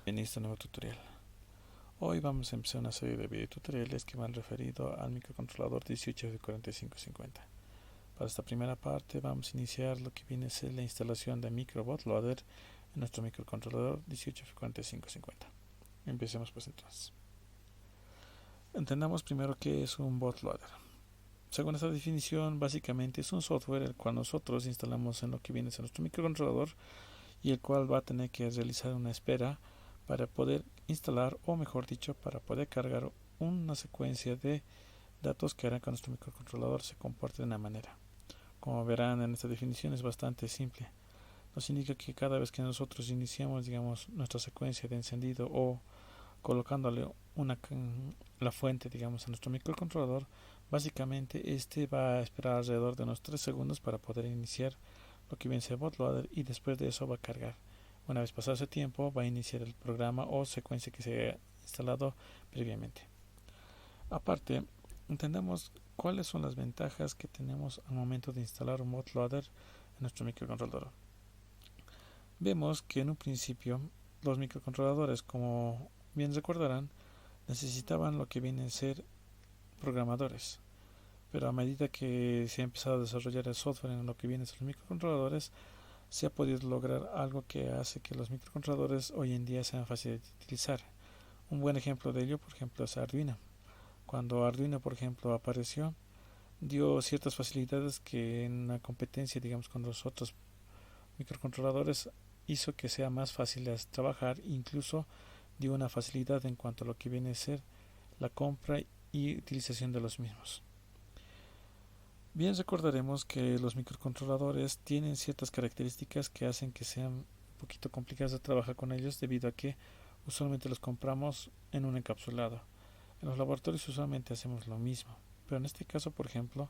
En este nuevo tutorial. Hoy vamos a empezar una serie de videotutoriales que van referido al microcontrolador 18F4550. Para esta primera parte vamos a iniciar lo que viene a ser la instalación de micro bootloader en nuestro microcontrolador 18F4550. Empecemos pues entonces. Entendamos primero qué es un bootloader. Según esta definición, básicamente es un software el cual nosotros instalamos en lo que viene a ser nuestro microcontrolador y el cual va a tener que realizar una espera para poder instalar, o mejor dicho, para poder cargar una secuencia de datos que harán que nuestro microcontrolador se comporte de una manera. Como verán en esta definición es bastante simple. Nos indica que cada vez que nosotros iniciamos, digamos, nuestra secuencia de encendido o colocándole la fuente, digamos, a nuestro microcontrolador, básicamente este va a esperar alrededor de unos 3 segundos para poder iniciar lo que viene a ser bootloader y después de eso va a cargar. Una vez pasado ese tiempo va a iniciar el programa o secuencia que se ha instalado previamente. Aparte, entendemos cuáles son las ventajas que tenemos al momento de instalar un bootloader en nuestro microcontrolador. Vemos que en un principio los microcontroladores, como bien recordarán, necesitaban lo que vienen a ser programadores, pero a medida que se ha empezado a desarrollar el software en lo que vienen a ser los microcontroladores, se ha podido lograr algo que hace que los microcontroladores hoy en día sean fáciles de utilizar. Un buen ejemplo de ello, por ejemplo, es Arduino. Cuando Arduino, por ejemplo, apareció, dio ciertas facilidades que en la competencia, digamos, con los otros microcontroladores hizo que sea más fácil de trabajar, incluso dio una facilidad en cuanto a lo que viene a ser la compra y utilización de los mismos. Bien recordaremos que los microcontroladores tienen ciertas características que hacen que sean un poquito complicados de trabajar con ellos debido a que usualmente los compramos en un encapsulado. En los laboratorios usualmente hacemos lo mismo, pero en este caso, por ejemplo,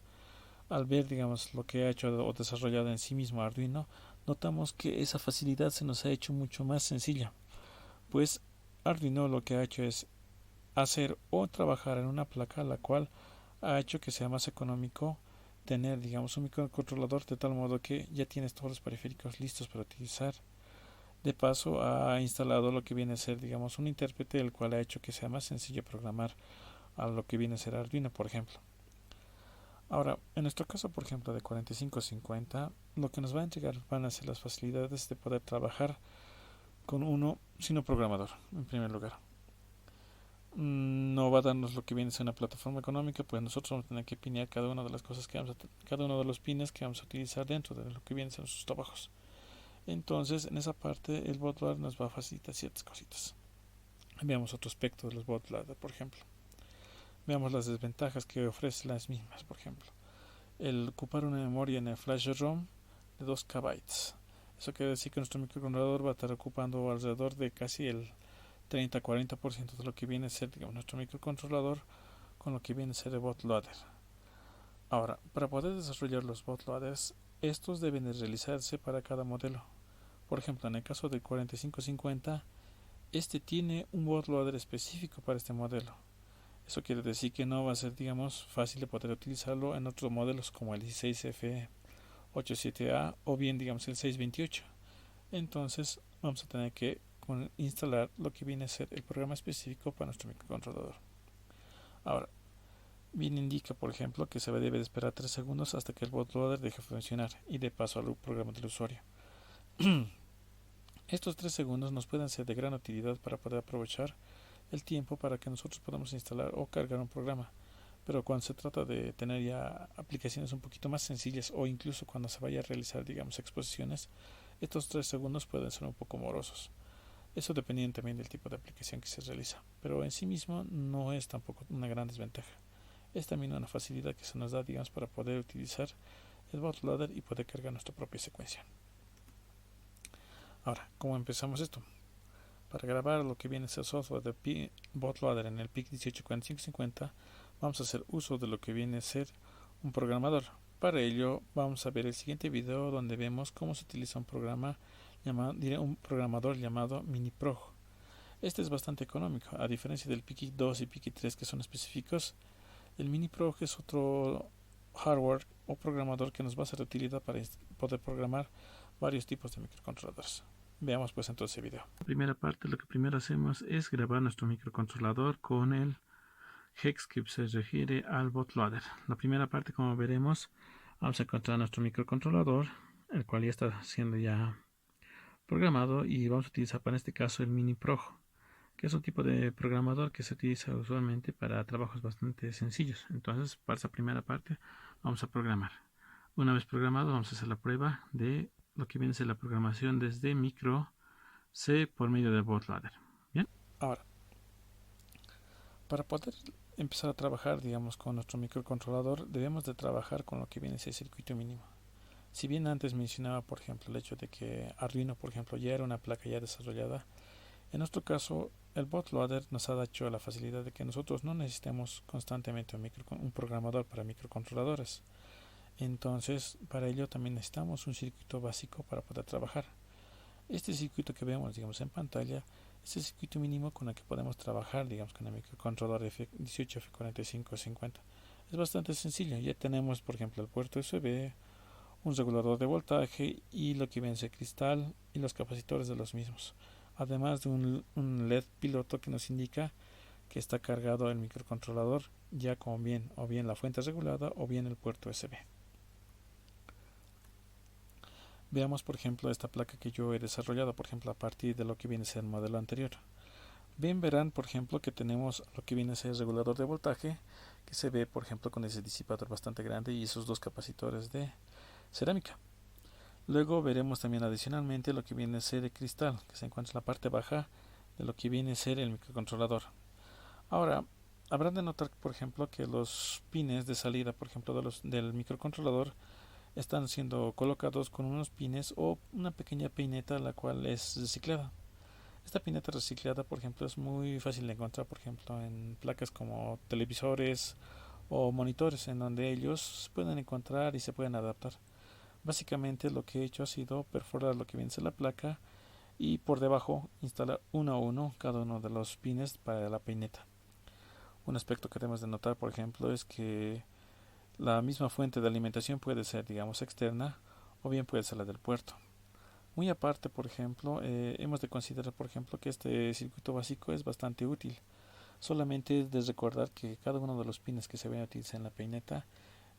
al ver, digamos, lo que ha hecho o desarrollado en sí mismo Arduino, notamos que esa facilidad se nos ha hecho mucho más sencilla, pues Arduino lo que ha hecho es hacer o trabajar en una placa la cual ha hecho que sea más económico tener, digamos, un microcontrolador de tal modo que ya tienes todos los periféricos listos para utilizar. De paso, ha instalado lo que viene a ser, digamos, un intérprete el cual ha hecho que sea más sencillo programar a lo que viene a ser Arduino, por ejemplo. Ahora, en nuestro caso, por ejemplo, de 4550, lo que nos va a entregar van a ser las facilidades de poder trabajar con uno sino programador, en primer lugar. No va a darnos lo que viene a ser una plataforma económica, pues nosotros vamos a tener que pinear cada una de las cosas que cada uno de los pines que vamos a utilizar dentro de lo que vienen a ser sus trabajos. Entonces, en esa parte, el bootloader nos va a facilitar ciertas cositas. Veamos otro aspecto de los bootloader, por ejemplo. Veamos las desventajas que ofrecen las mismas, por ejemplo. El ocupar una memoria en el flash ROM de 2 KB. Eso quiere decir que nuestro microcontrolador va a estar ocupando alrededor de casi el 30-40% de lo que viene a ser, digamos, nuestro microcontrolador con lo que viene a ser el bootloader. Ahora, para poder desarrollar los bootloaders, estos deben de realizarse para cada modelo. Por ejemplo, en el caso del 4550, este tiene un bootloader específico para este modelo. Eso quiere decir que no va a ser, digamos, fácil de poder utilizarlo en otros modelos como el 16F87A o bien, digamos, el 628. Entonces, vamos a tener que instalar lo que viene a ser el programa específico para nuestro microcontrolador. Ahora, bien indica, por ejemplo, que se debe de esperar 3 segundos hasta que el bootloader deje de funcionar y de paso al programa del usuario. Estos 3 segundos nos pueden ser de gran utilidad para poder aprovechar el tiempo para que nosotros podamos instalar o cargar un programa. Pero cuando se trata de tener ya aplicaciones un poquito más sencillas o incluso cuando se vaya a realizar, digamos, exposiciones, estos 3 segundos pueden ser un poco morosos. Eso dependiendo también del tipo de aplicación que se realiza, pero en sí mismo no es tampoco una gran desventaja. Es también una facilidad que se nos da, digamos, para poder utilizar el bootloader y poder cargar nuestra propia secuencia. Ahora, ¿cómo empezamos esto? Para grabar lo que viene a ser software de bootloader en el PIC 184550, vamos a hacer uso de lo que viene a ser un programador. Para ello, vamos a ver el siguiente video donde vemos cómo se utiliza un programador llamado MiniProg. Este es bastante económico, a diferencia del PIC 2 y PIC 3 que son específicos. El MiniProg es otro hardware o programador que nos va a ser de utilidad para poder programar varios tipos de microcontroladores. Veamos pues entonces el video. La primera parte, lo que primero hacemos es grabar nuestro microcontrolador con el hex que se refiere al bootloader. La primera parte, como veremos, vamos a encontrar nuestro microcontrolador, el cual ya está siendo ya programado, y vamos a utilizar para este caso el MiniProg, que es un tipo de programador que se utiliza usualmente para trabajos bastante sencillos. Entonces, para esa primera parte vamos a programar. Una vez programado, vamos a hacer la prueba de lo que viene a ser la programación desde micro C por medio del bootloader. Bien. Ahora, para poder empezar a trabajar, digamos, con nuestro microcontrolador, debemos de trabajar con lo que viene a ser circuito mínimo. Si bien antes mencionaba, por ejemplo, el hecho de que Arduino, por ejemplo, ya era una placa ya desarrollada, en nuestro caso, el bootloader nos ha hecho la facilidad de que nosotros no necesitemos constantemente un programador para microcontroladores. Entonces, para ello también necesitamos un circuito básico para poder trabajar. Este circuito que vemos, digamos, en pantalla, es el circuito mínimo con el que podemos trabajar, digamos, con el microcontrolador F18F4550. Es bastante sencillo. Ya tenemos, por ejemplo, el puerto USB, un regulador de voltaje y lo que viene a ser cristal y los capacitores de los mismos, además de un LED piloto que nos indica que está cargado el microcontrolador ya con o bien la fuente regulada o bien el puerto USB. Veamos, por ejemplo, esta placa que yo he desarrollado, por ejemplo, a partir de lo que viene a ser el modelo anterior. Bien, verán, por ejemplo, que tenemos lo que viene a ser el regulador de voltaje, que se ve, por ejemplo, con ese disipador bastante grande y esos dos capacitores de cerámica. Luego veremos también adicionalmente lo que viene a ser el cristal, que se encuentra en la parte baja de lo que viene a ser el microcontrolador. Ahora, habrán de notar, por ejemplo, que los pines de salida, por ejemplo, del microcontrolador están siendo colocados con unos pines o una pequeña peineta la cual es reciclada. Esta pineta reciclada, por ejemplo, es muy fácil de encontrar, por ejemplo, en placas como televisores o monitores, en donde ellos se pueden encontrar y se pueden adaptar. Básicamente lo que he hecho ha sido perforar lo que viene a ser la placa y por debajo instalar uno a uno cada uno de los pines para la peineta. Un aspecto que debemos de notar, por ejemplo, es que la misma fuente de alimentación puede ser, digamos, externa o bien puede ser la del puerto. Muy aparte, por ejemplo, hemos de considerar, por ejemplo, que este circuito básico es bastante útil. Solamente es de recordar que cada uno de los pines que se van a utilizar en la peineta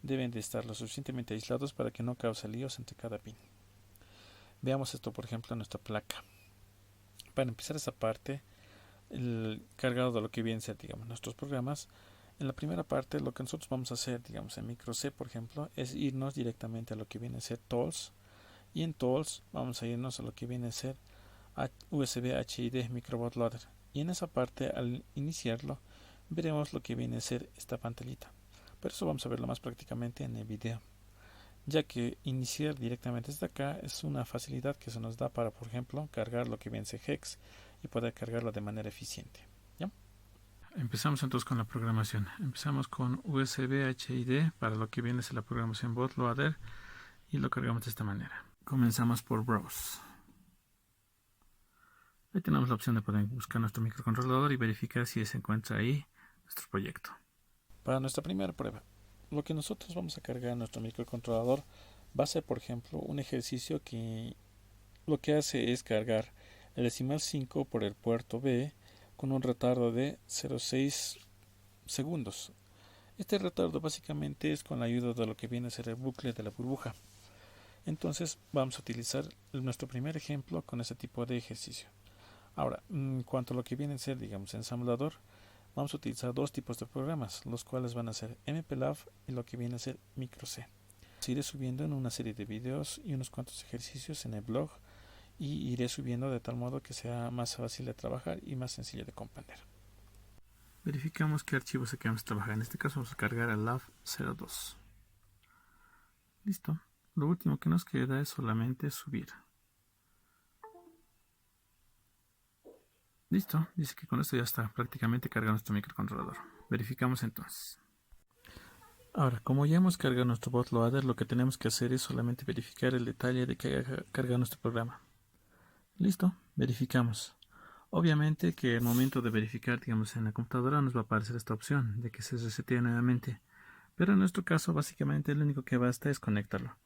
deben de estar lo suficientemente aislados para que no cause líos entre cada pin. Veamos esto, por ejemplo, en nuestra placa. Para empezar esa parte, el cargado de lo que viene a ser, digamos, nuestros programas, en la primera parte lo que nosotros vamos a hacer, digamos, en micro C, por ejemplo, es irnos directamente a lo que viene a ser Tools, y en Tools vamos a irnos a lo que viene a ser USB HID Microbootloader, y en esa parte, al iniciarlo, veremos lo que viene a ser esta pantallita. Pero eso vamos a verlo más prácticamente en el video, ya que iniciar directamente desde acá es una facilidad que se nos da para, por ejemplo, cargar lo que viene a ser Hex y poder cargarlo de manera eficiente. ¿Ya? Empezamos entonces con la programación. Empezamos con USB HID para lo que viene a ser la programación bootloader y lo cargamos de esta manera. Comenzamos por Browse. Ahí tenemos la opción de poder buscar nuestro microcontrolador y verificar si se encuentra ahí nuestro proyecto. Para nuestra primera prueba, lo que nosotros vamos a cargar en nuestro microcontrolador va a ser, por ejemplo, un ejercicio que lo que hace es cargar el decimal 5 por el puerto B con un retardo de 0,6 segundos. Este retardo básicamente es con la ayuda de lo que viene a ser el bucle de la burbuja. Entonces vamos a utilizar nuestro primer ejemplo con ese tipo de ejercicio. Ahora, en cuanto a lo que viene a ser, digamos, ensamblador, vamos a utilizar dos tipos de programas, los cuales van a ser MPLAB y lo que viene a ser MicroC. Iré subiendo en una serie de videos y unos cuantos ejercicios en el blog y iré subiendo de tal modo que sea más fácil de trabajar y más sencillo de comprender. Verificamos qué archivos se queremos trabajar. En este caso vamos a cargar el LAV02. Listo. Lo último que nos queda es solamente subir. Listo. Dice que con esto ya está prácticamente cargado nuestro microcontrolador. Verificamos entonces. Ahora, como ya hemos cargado nuestro bootloader, lo que tenemos que hacer es solamente verificar el detalle de que haya cargado nuestro programa. Listo. Verificamos. Obviamente que al momento de verificar, digamos, en la computadora nos va a aparecer esta opción de que se resetee nuevamente. Pero en nuestro caso, básicamente, lo único que basta es conectarlo.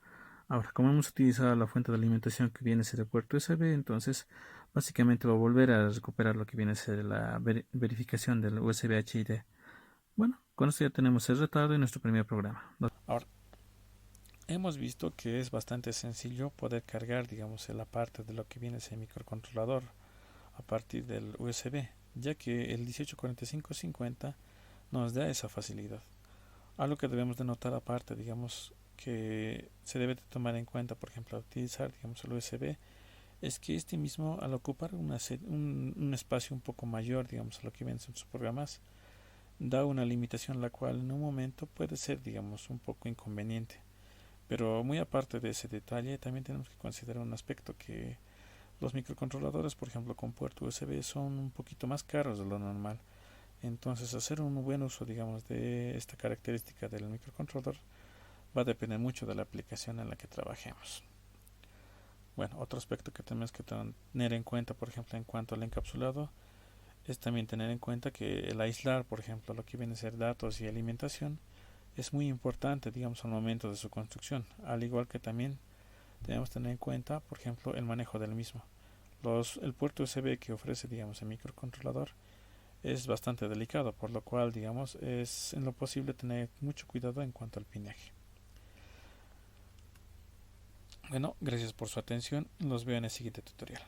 Ahora, como hemos utilizado la fuente de alimentación que viene a ser el puerto USB, entonces básicamente va a volver a recuperar lo que viene a ser la verificación del USB HID. Bueno, con esto ya tenemos el retardo en nuestro primer programa. Ahora, hemos visto que es bastante sencillo poder cargar, digamos, la parte de lo que viene a ser el microcontrolador a partir del USB, ya que el 184550 nos da esa facilidad. Algo que debemos de notar aparte, digamos, que se debe de tomar en cuenta, por ejemplo, al utilizar, digamos, el USB, es que este mismo, al ocupar un espacio un poco mayor, digamos, a lo que vienen en sus programas, da una limitación la cual en un momento puede ser, digamos, un poco inconveniente. Pero muy aparte de ese detalle, también tenemos que considerar un aspecto que los microcontroladores, por ejemplo, con puerto USB son un poquito más caros de lo normal. Entonces, hacer un buen uso, digamos, de esta característica del microcontrolador va a depender mucho de la aplicación en la que trabajemos. Bueno, otro aspecto que tenemos que tener en cuenta, por ejemplo, en cuanto al encapsulado, es también tener en cuenta que el aislar, por ejemplo, lo que viene a ser datos y alimentación, es muy importante, digamos, al momento de su construcción, al igual que también debemos tener en cuenta, por ejemplo, el manejo del mismo. El puerto USB que ofrece, digamos, el microcontrolador es bastante delicado, por lo cual, digamos, es en lo posible tener mucho cuidado en cuanto al pinaje. Bueno, gracias por su atención. Los veo en el siguiente tutorial.